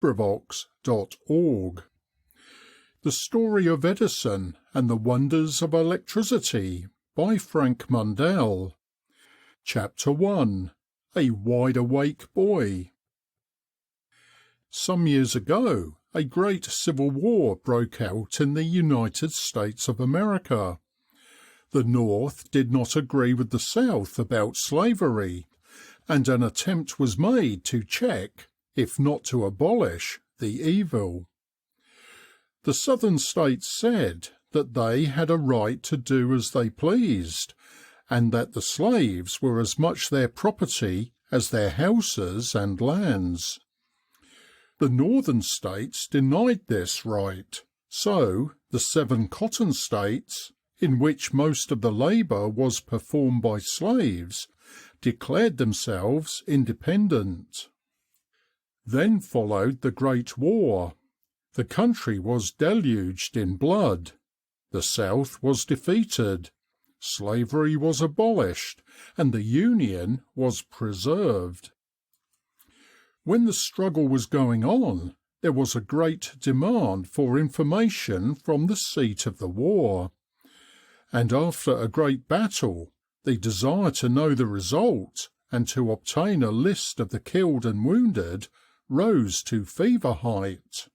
LibriVox.org. The Story of Edison and the Wonders of Electricity by Frank Mundell. Chapter 1. A Wide-Awake Boy. Some years ago, a great civil war broke out in the United States of America. The North did not agree with the South about slavery, and an attempt was made to check, if not to abolish, the evil. The Southern states said that they had a right to do as they pleased, and that the slaves were as much their property as their houses and lands. The Northern states denied this right, so the 7 cotton states, in which most of the labour was performed by slaves, declared themselves independent. Then followed the Great War. The country was deluged in blood. The South was defeated. Slavery was abolished, and the Union was preserved. When the struggle was going on, there was a great demand for information from the seat of the war. And after a great battle, the desire to know the result and to obtain a list of the killed and wounded rose to fever height.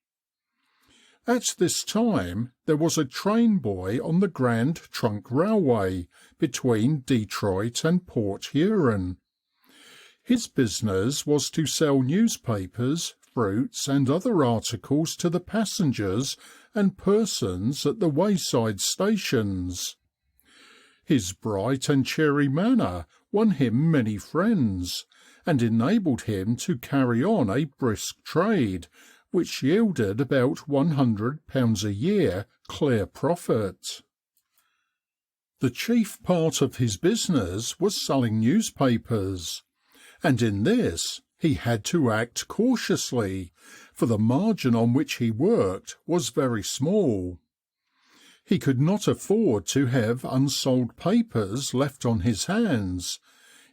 At this time there was a train boy on the Grand Trunk Railway between Detroit and Port Huron. His business was to sell newspapers, fruits and other articles to the passengers and persons at the wayside stations. His bright and cheery manner won him many friends, and enabled him to carry on a brisk trade, which yielded about £100 a year clear profit. The chief part of his business was selling newspapers, and in this he had to act cautiously, for the margin on which he worked was very small. He could not afford to have unsold papers left on his hands,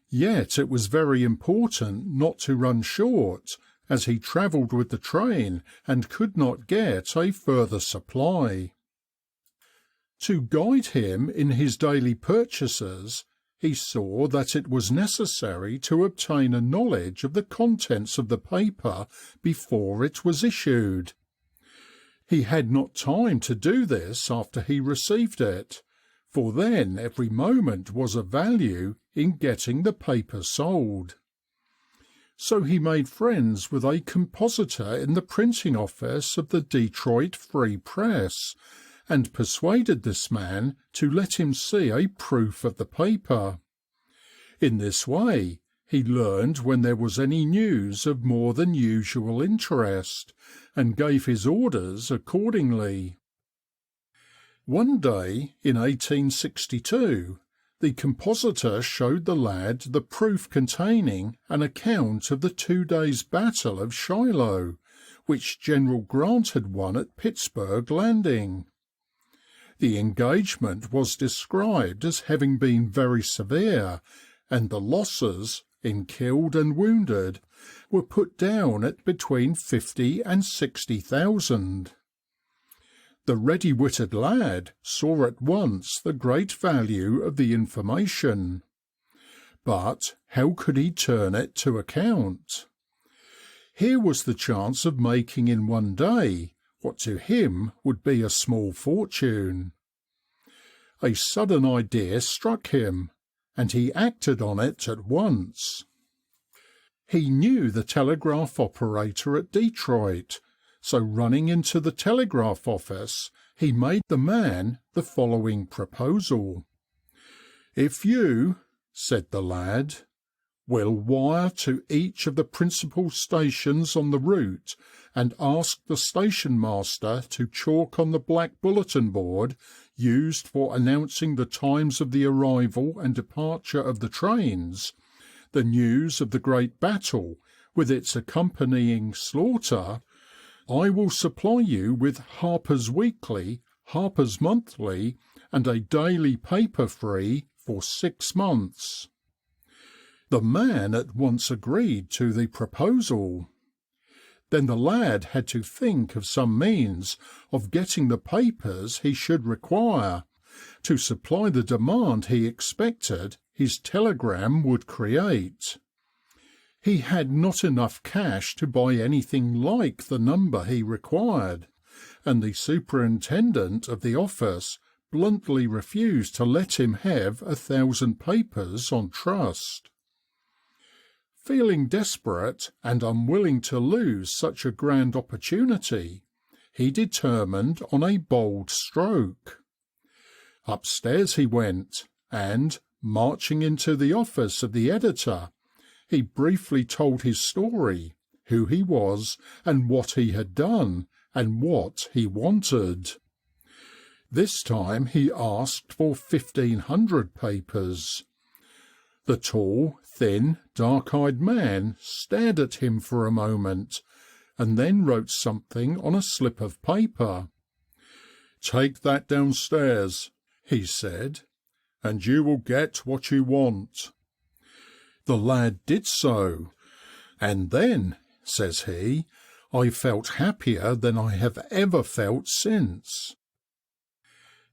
yet it was very important not to run short, as he travelled with the train and could not get a further supply. To guide him in his daily purchases, he saw that it was necessary to obtain a knowledge of the contents of the paper before it was issued. He had not time to do this after he received it, for then every moment was of value in getting the paper sold. So he made friends with a compositor in the printing office of the Detroit Free Press, and persuaded this man to let him see a proof of the paper. In this way he learned when there was any news of more than usual interest, and gave his orders accordingly. One day in 1862, the compositor showed the lad the proof containing an account of the 2 days' battle of Shiloh, which General Grant had won at Pittsburgh Landing. The engagement was described as having been very severe, and the losses, in killed and wounded, were put down at between 50 and 60,000. The ready-witted lad saw at once the great value of the information. But how could he turn it to account? Here was the chance of making in one day what to him would be a small fortune. A sudden idea struck him, and he acted on it at once. He knew the telegraph operator at Detroit, so running into the telegraph office, he made the man the following proposal. "If you," said the lad, "will wire to each of the principal stations on the route and ask the station master to chalk on the black bulletin board used for announcing the times of the arrival and departure of the trains, the news of the great battle with its accompanying slaughter, I will supply you with Harper's Weekly, Harper's Monthly, and a daily paper free for 6 months." The man at once agreed to the proposal. Then the lad had to think of some means of getting the papers he should require to supply the demand he expected his telegram would create. He had not enough cash to buy anything like the number he required, and the superintendent of the office bluntly refused to let him have 1,000 papers on trust. Feeling desperate and unwilling to lose such a grand opportunity, he determined on a bold stroke. Upstairs he went, and, marching into the office of the editor, he briefly told his story, who he was and what he had done and what he wanted. This time he asked for 1,500 papers. The tall, thin, dark-eyed man stared at him for a moment, and then wrote something on a slip of paper. "Take that downstairs," he said, "and you will get what you want." The lad did so, and then, says he, "I felt happier than I have ever felt since."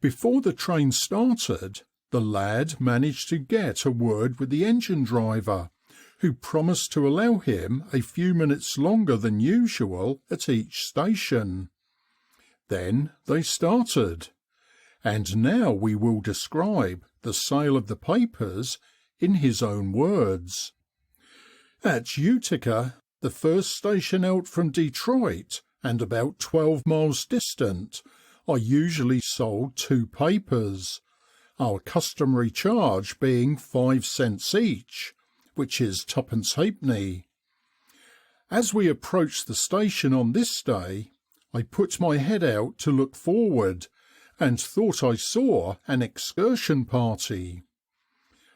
Before the train started, the lad managed to get a word with the engine driver, who promised to allow him a few minutes longer than usual at each station. Then they started, and now we will describe the sale of the papers in his own words. At Utica, the first station out from Detroit and about 12 miles distant, I usually sold 2 papers, our customary charge being 5 cents each, which is 2 halfpenny. As we approached the station on this day, I put my head out to look forward and thought I saw an excursion party.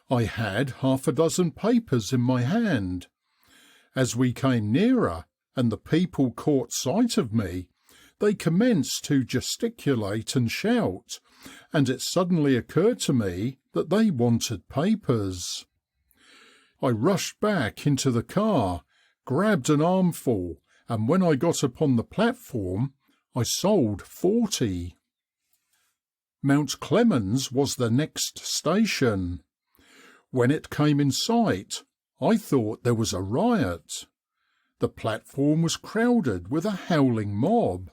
I had 6 papers in my hand. As we came nearer and the people caught sight of me, they commenced to gesticulate and shout, and it suddenly occurred to me that they wanted papers. I rushed back into the car, grabbed an armful, and when I got upon the platform, I sold 40. Mount Clemens was the next station. When it came in sight, I thought there was a riot. The platform was crowded with a howling mob,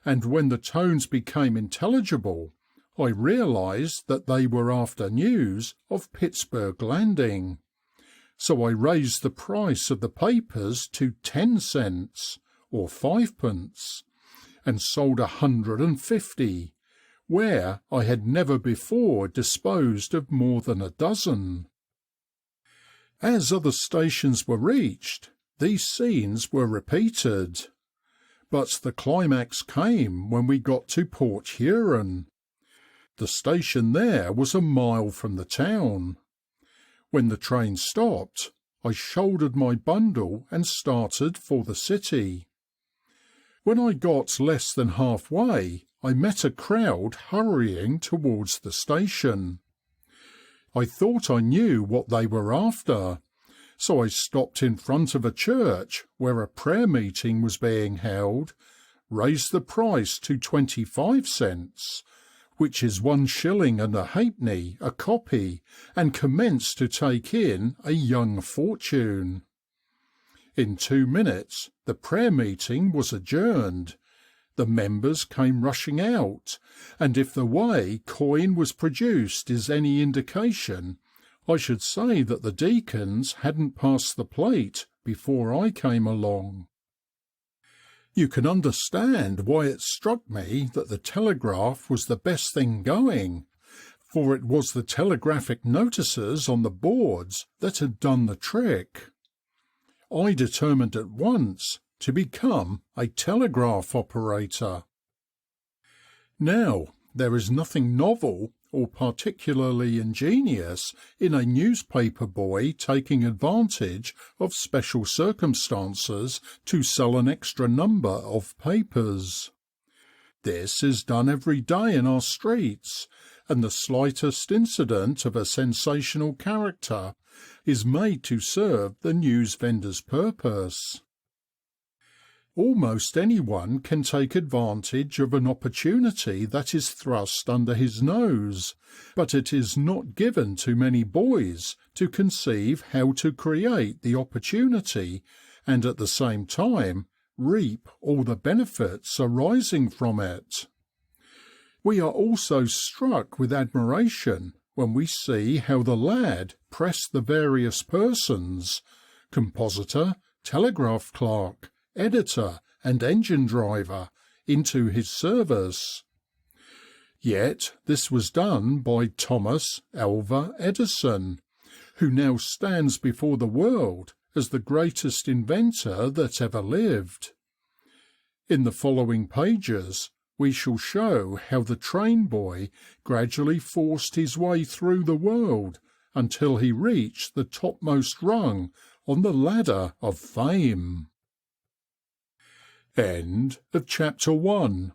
and when the tones became intelligible, I realised that they were after news of Pittsburgh Landing. So I raised the price of the papers to 10 cents, or 5 pence, and sold 150, where I had never before disposed of more than a dozen. As other stations were reached, these scenes were repeated. But the climax came when we got to Port Huron. The station there was a mile from the town. When the train stopped, I shouldered my bundle and started for the city. When I got less than halfway, I met a crowd hurrying towards the station. I thought I knew what they were after, so I stopped in front of a church where a prayer meeting was being held, raised the price to 25 cents, which is 1 shilling and a halfpenny a copy, and commenced to take in a young fortune. In 2 minutes the prayer meeting was adjourned. The members came rushing out, and if the way coin was produced is any indication, I should say that the deacons hadn't passed the plate before I came along. You can understand why it struck me that the telegraph was the best thing going, for it was the telegraphic notices on the boards that had done the trick. I determined at once to become a telegraph operator. Now, there is nothing novel or particularly ingenious in a newspaper boy taking advantage of special circumstances to sell an extra number of papers. This is done every day in our streets, and the slightest incident of a sensational character is made to serve the news vendor's purpose. Almost anyone can take advantage of an opportunity that is thrust under his nose, but it is not given to many boys to conceive how to create the opportunity and at the same time reap all the benefits arising from it. We are also struck with admiration when we see how the lad pressed the various persons — compositor, telegraph clerk, editor and engine driver — into his service. Yet this was done by Thomas Alva Edison, who now stands before the world as the greatest inventor that ever lived. In the following pages we shall show how the train boy gradually forced his way through the world until he reached the topmost rung on the ladder of fame. End of chapter 1.